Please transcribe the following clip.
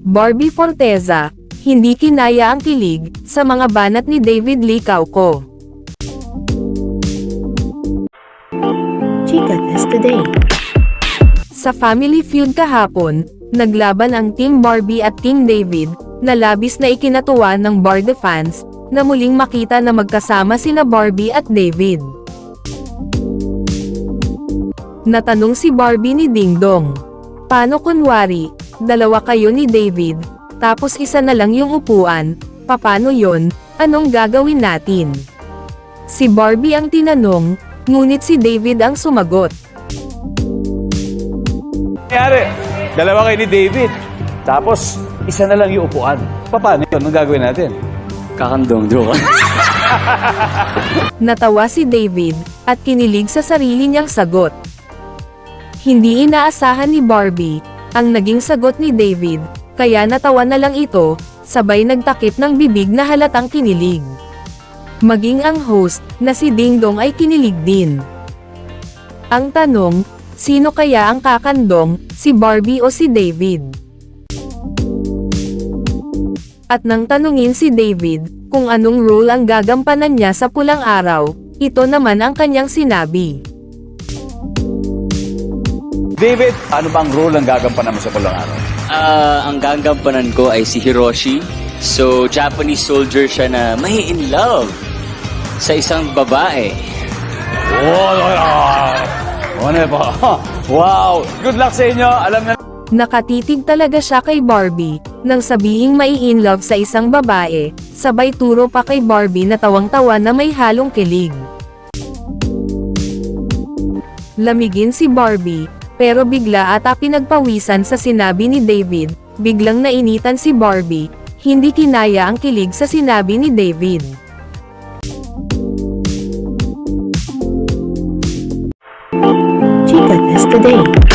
Barbie Forteza, hindi kinaya ang kilig sa mga banat ni David Lee Cauco. Chika Test Today. Sa Family Feud kahapon, naglaban ang Team Barbie at Team David, na labis na ikinatuwa ng Barde fans, na muling makita na magkasama sina Barbie at David. Natanong si Barbie ni Ding Dong, "Paano kunwari, dalawa kayo ni David, tapos isa na lang yung upuan, paano yon? Anong gagawin natin?" Si Barbie ang tinanong, ngunit si David ang sumagot. Nangyari, dalawa kayo ni David. Tapos, isa na lang yung upuan. Paano yun? Anong gagawin natin? Kakandong-dong. Natawa si David, at kinilig sa sarili niyang sagot. Hindi inaasahan ni Barbie ang naging sagot ni David, kaya natawa na lang ito, sabay nagtakip ng bibig na halatang kinilig. Maging ang host, na si Ding Dong ay kinilig din. Ang tanong, sino kaya ang kakandong, si Barbie o si David? At nang tanungin si David, kung anong role ang gagampanan niya sa pulang araw, ito naman ang kanyang sinabi. David, ano bang role ang gagampanan mo sa pulang araw? Ang gagampanan ko ay si Hiroshi. So, Japanese soldier siya na may in love sa isang babae. Wow! Good luck sa inyo! Alam na Nakatitig talaga siya kay Barbie, nang sabihing mai-in-love sa isang babae, sabay turo pa kay Barbie na tawang-tawa na may halong kilig. Lamigin si Barbie, pero bigla ata pinagpawisan sa sinabi ni David, biglang nainitan si Barbie, hindi kinaya ang kilig sa sinabi ni David. Chika Test Today.